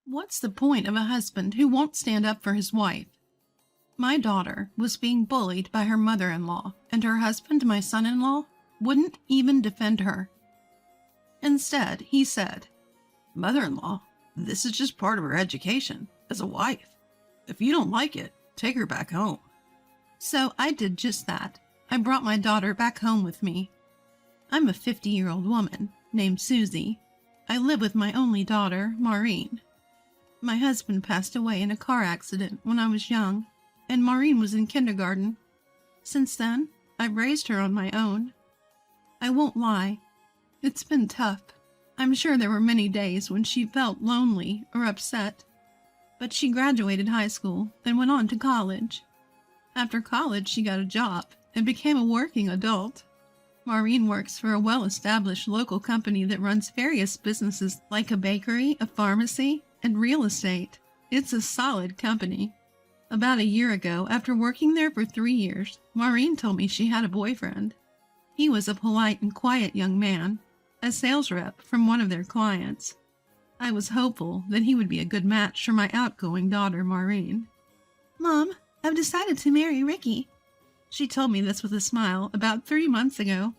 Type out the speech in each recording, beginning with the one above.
What's the point of a husband who won't stand up for his wife? My daughter was being bullied by her mother-in-law, and her husband, my son-in-law, wouldn't even defend her. Instead, he said, "Mother-in-law, this is just part of her education as a wife. If you don't like it, take her back home." So I did just that. I brought my daughter back home with me. I'm a 50-year-old woman named Susie. I live with my only daughter, Maureen. My husband passed away in a car accident when I was young, and Maureen was in kindergarten. Since then, I've raised her on my own. I won't lie. It's been tough. I'm sure there were many days when she felt lonely or upset. But she graduated high school and went on to college. After college, she got a job and became a working adult. Maureen works for a well-established local company that runs various businesses like a bakery, a pharmacy, and real estate. It's a solid company. About a year ago, after working there for 3 years, Maureen told me she had a boyfriend. He was a polite and quiet young man, a sales rep from one of their clients. I was hopeful that he would be a good match for my outgoing daughter, Maureen. "Mom, I've decided to marry Ricky." She told me this with a smile about 3 months ago.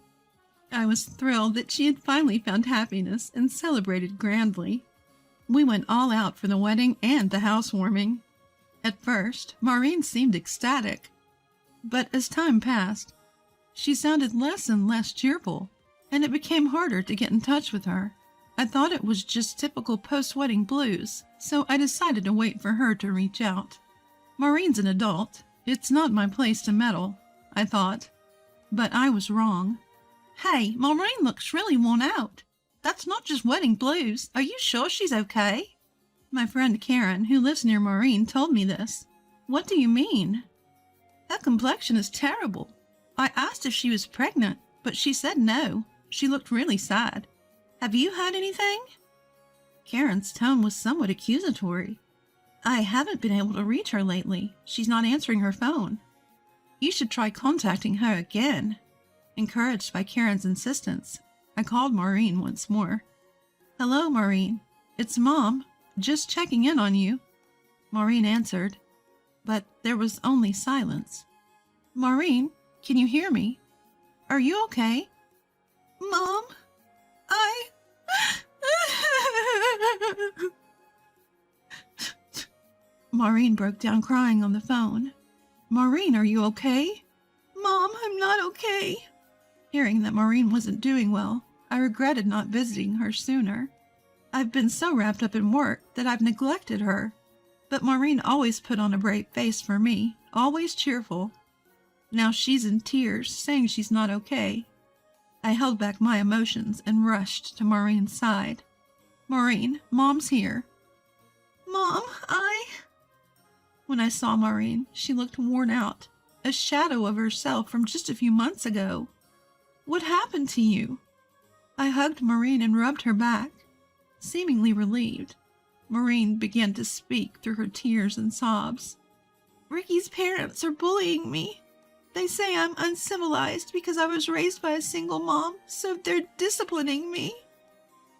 I was thrilled that she had finally found happiness and celebrated grandly. We went all out for the wedding and the housewarming. At first, Maureen seemed ecstatic, but as time passed, she sounded less and less cheerful, and it became harder to get in touch with her. I thought it was just typical post-wedding blues, so I decided to wait for her to reach out. Maureen's an adult. It's not my place to meddle, I thought. But I was wrong. "Hey, Maureen looks really worn out. That's not just wedding blues. Are you sure she's okay?" My friend Karen, who lives near Maureen, told me this. "What do you mean?" "Her complexion is terrible. I asked if she was pregnant, but she said no. She looked really sad. Have you heard anything?" Karen's tone was somewhat accusatory. "I haven't been able to reach her lately. She's not answering her phone. You should try contacting her again." Encouraged by Karen's insistence, I called Maureen once more. "Hello, Maureen. It's Mom. Just checking in on you." Maureen answered, but there was only silence. "Maureen, can you hear me? Are you okay?" "Mom, I..." Maureen broke down crying on the phone. "Maureen, are you okay?" "Mom, I'm not okay." Hearing that Maureen wasn't doing well, I regretted not visiting her sooner. I've been so wrapped up in work that I've neglected her. But Maureen always put on a brave face for me, always cheerful. Now she's in tears, saying she's not okay. I held back my emotions and rushed to Maureen's side. "Maureen, Mom's here." "Mom, When I saw Maureen, she looked worn out, a shadow of herself from just a few months ago. "What happened to you?" I hugged Maureen and rubbed her back. Seemingly relieved, Maureen began to speak through her tears and sobs. "Ricky's parents are bullying me. They say I'm uncivilized because I was raised by a single mom, so they're disciplining me."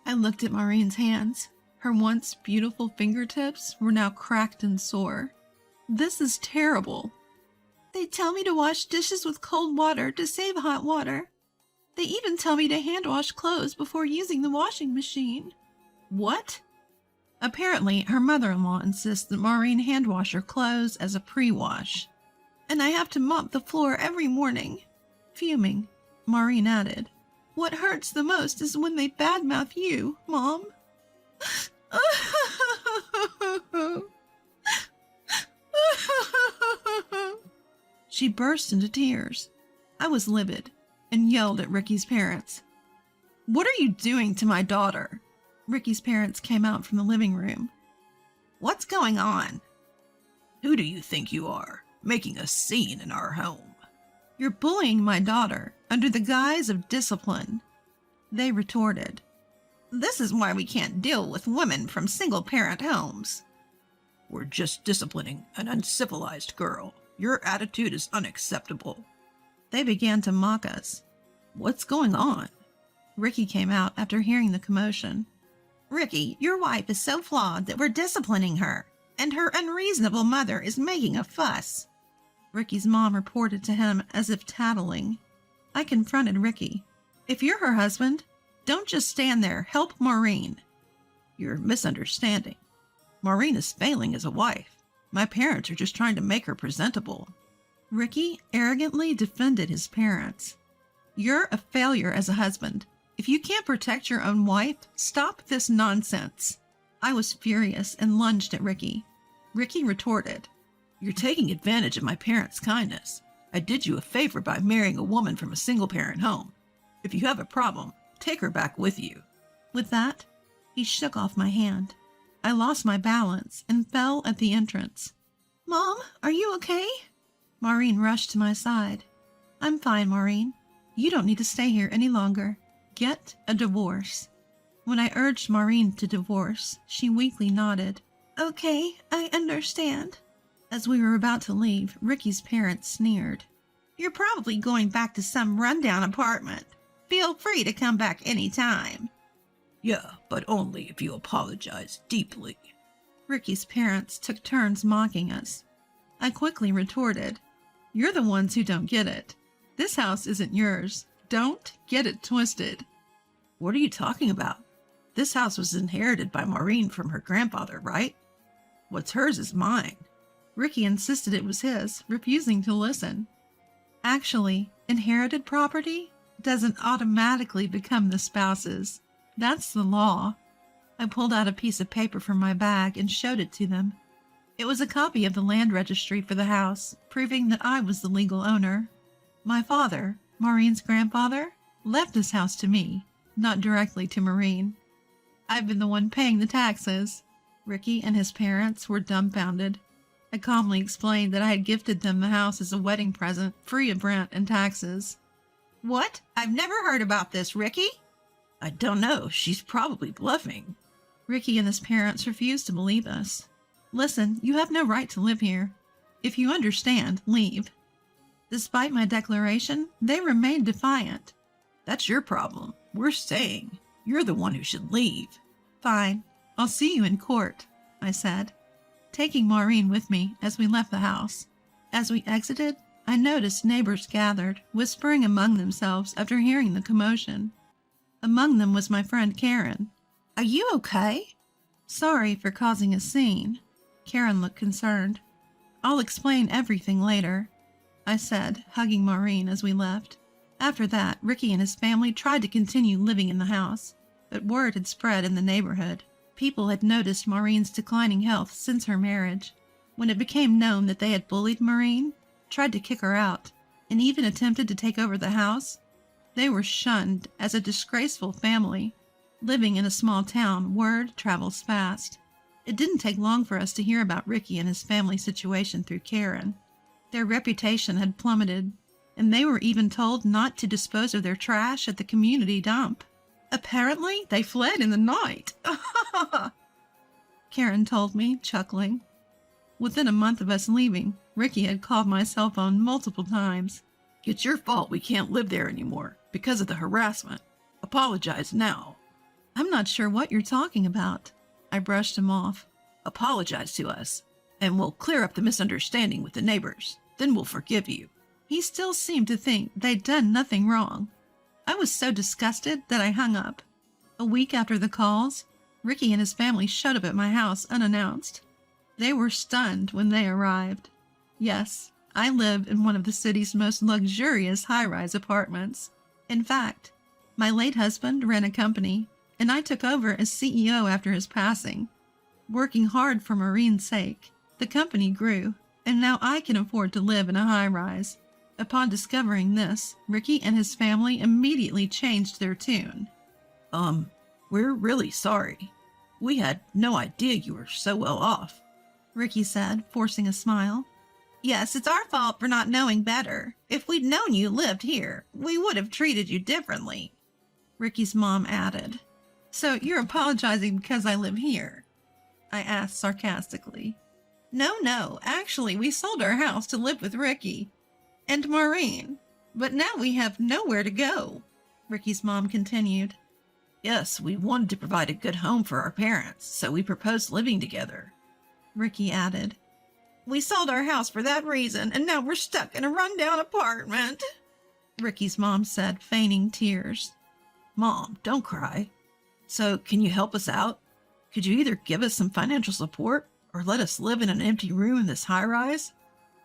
I looked at Maureen's hands. Her once beautiful fingertips were now cracked and sore. "This is terrible." "They tell me to wash dishes with cold water to save hot water. They even tell me to hand wash clothes before using the washing machine." "What?" Apparently, her mother-in-law insists that Maureen hand wash her clothes as a pre-wash. "And I have to mop the floor every morning." Fuming, Maureen added, "What hurts the most is when they badmouth you, Mom." She burst into tears. I was livid and yelled at Ricky's parents. "What are you doing to my daughter?" Ricky's parents came out from the living room. "What's going on?" "Who do you think you are, making a scene in our home?" "You're bullying my daughter under the guise of discipline." They retorted, "This is why we can't deal with women from single-parent homes." "We're just disciplining an uncivilized girl. Your attitude is unacceptable." They began to mock us. "What's going on?" Ricky came out after hearing the commotion. Ricky, your wife is so flawed that we're disciplining her, and her unreasonable mother is making a fuss. Ricky's mom reported to him as if tattling. I confronted Ricky. If you're her husband, don't just stand there. Help Maureen. You're misunderstanding. Maureen is failing as a wife. My parents are just trying to make her presentable. Ricky arrogantly defended his parents. You're a failure as a husband. If you can't protect your own wife, stop this nonsense. I was furious and lunged at Ricky. Ricky retorted. You're taking advantage of my parents' kindness. I did you a favor by marrying a woman from a single-parent home. If you have a problem, take her back with you. With that, he shook off my hand. I lost my balance and fell at the entrance. Mom, are you okay? Maureen rushed to my side. I'm fine, Maureen. You don't need to stay here any longer. Get a divorce. When I urged Maureen to divorce, she weakly nodded. Okay, I understand. As we were about to leave, Ricky's parents sneered. You're probably going back to some rundown apartment. Feel free to come back any time. Yeah, but only if you apologize deeply. Ricky's parents took turns mocking us. I quickly retorted, You're the ones who don't get it. This house isn't yours. Don't get it twisted. What are you talking about? This house was inherited by Maureen from her grandfather, right? What's hers is mine. Ricky insisted it was his, refusing to listen. Actually, inherited property doesn't automatically become the spouse's. That's the law. I pulled out a piece of paper from my bag and showed it to them. It was a copy of the land registry for the house, proving that I was the legal owner. My father, Maureen's grandfather, left this house to me, not directly to Maureen. I've been the one paying the taxes. Ricky and his parents were dumbfounded. I calmly explained that I had gifted them the house as a wedding present, free of rent and taxes. What? I've never heard about this, Ricky. I don't know. She's probably bluffing. Ricky and his parents refused to believe us. Listen, you have no right to live here. If you understand, leave. Despite my declaration, they remained defiant. That's your problem. We're staying. You're the one who should leave. Fine. I'll see you in court, I said, taking Maureen with me as we left the house. As we exited, I noticed neighbors gathered, whispering among themselves after hearing the commotion. Among them was my friend Karen. Are you okay? Sorry for causing a scene. Karen looked concerned. I'll explain everything later, I said, hugging Maureen as we left. After that, Ricky and his family tried to continue living in the house, but word had spread in the neighborhood. People had noticed Maureen's declining health since her marriage. When it became known that they had bullied Maureen, tried to kick her out, and even attempted to take over the house, they were shunned as a disgraceful family. Living in a small town, word travels fast. It didn't take long for us to hear about Ricky and his family situation through Karen. Their reputation had plummeted, and they were even told not to dispose of their trash at the community dump. Apparently, they fled in the night. Karen told me, chuckling. Within a month of us leaving, Ricky had called my cell phone multiple times. It's your fault we can't live there anymore because of the harassment. Apologize now. I'm not sure what you're talking about. I brushed him off. Apologize to us, and we'll clear up the misunderstanding with the neighbors. Then we'll forgive you. He still seemed to think they'd done nothing wrong. I was so disgusted that I hung up. A week after the calls, Ricky and his family showed up at my house unannounced. They were stunned when they arrived. Yes, I live in one of the city's most luxurious high-rise apartments. In fact, my late husband ran a company, and I took over as CEO after his passing. Working hard for Maureen's sake, the company grew, and now I can afford to live in a high-rise. Upon discovering this, Ricky and his family immediately changed their tune. We're really sorry. We had no idea you were so well off, Ricky said, forcing a smile. Yes, it's our fault for not knowing better. If we'd known you lived here, we would have treated you differently, Ricky's mom added. So you're apologizing because I live here? I asked sarcastically. No, actually, we sold our house to live with Ricky and Maureen, but now we have nowhere to go, Ricky's mom continued. Yes, we wanted to provide a good home for our parents, so we proposed living together. Ricky added. We sold our house for that reason, and now we're stuck in a rundown apartment, Ricky's mom said, feigning tears. Mom, don't cry. So, can you help us out? Could you either give us some financial support or let us live in an empty room in this high-rise?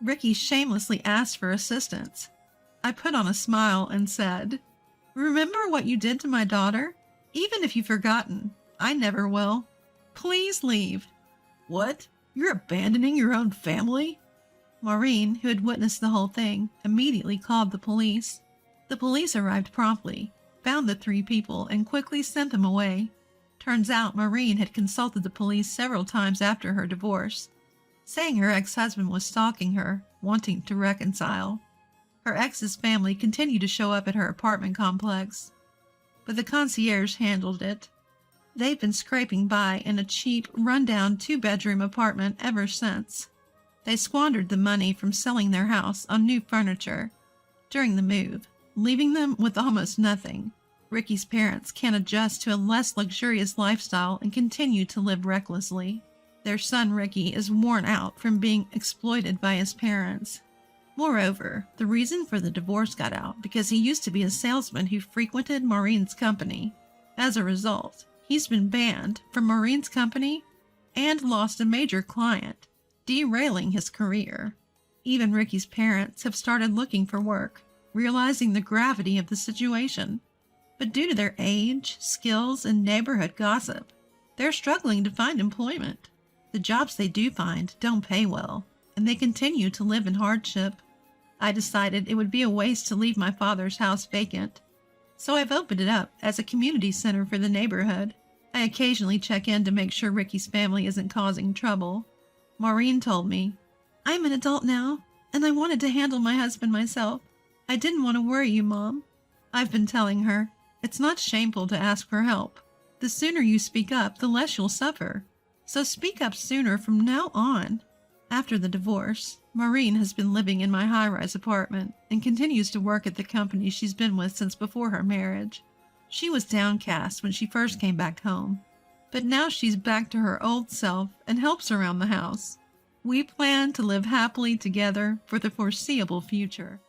Ricky shamelessly asked for assistance. I put on a smile and said, Remember what you did to my daughter? Even if you've forgotten, I never will. Please leave. What? You're abandoning your own family? Maureen, who had witnessed the whole thing, immediately called the police. The police arrived promptly, found the 3 people, and quickly sent them away. Turns out Maureen had consulted the police several times after her divorce, saying her ex-husband was stalking her, wanting to reconcile. Her ex's family continued to show up at her apartment complex, but the concierge handled it. They've been scraping by in a cheap, run-down 2-bedroom apartment ever since. They squandered the money from selling their house on new furniture during the move, leaving them with almost nothing. Ricky's parents can't adjust to a less luxurious lifestyle and continue to live recklessly. Their son Ricky is worn out from being exploited by his parents. Moreover, the reason for the divorce got out because he used to be a salesman who frequented Maureen's company. As a result, he's been banned from Maureen's company and lost a major client, derailing his career. Even Ricky's parents have started looking for work, realizing the gravity of the situation. But due to their age, skills, and neighborhood gossip, they're struggling to find employment. The jobs they do find don't pay well, and they continue to live in hardship. I decided it would be a waste to leave my father's house vacant, so I've opened it up as a community center for the neighborhood. I occasionally check in to make sure Ricky's family isn't causing trouble. Maureen told me, I'm an adult now, and I wanted to handle my husband myself. I didn't want to worry you, Mom. I've been telling her, it's not shameful to ask for help. The sooner you speak up, the less you'll suffer. So speak up sooner from now on. After the divorce, Maureen has been living in my high-rise apartment and continues to work at the company she's been with since before her marriage. She was downcast when she first came back home, but now she's back to her old self and helps around the house. We plan to live happily together for the foreseeable future.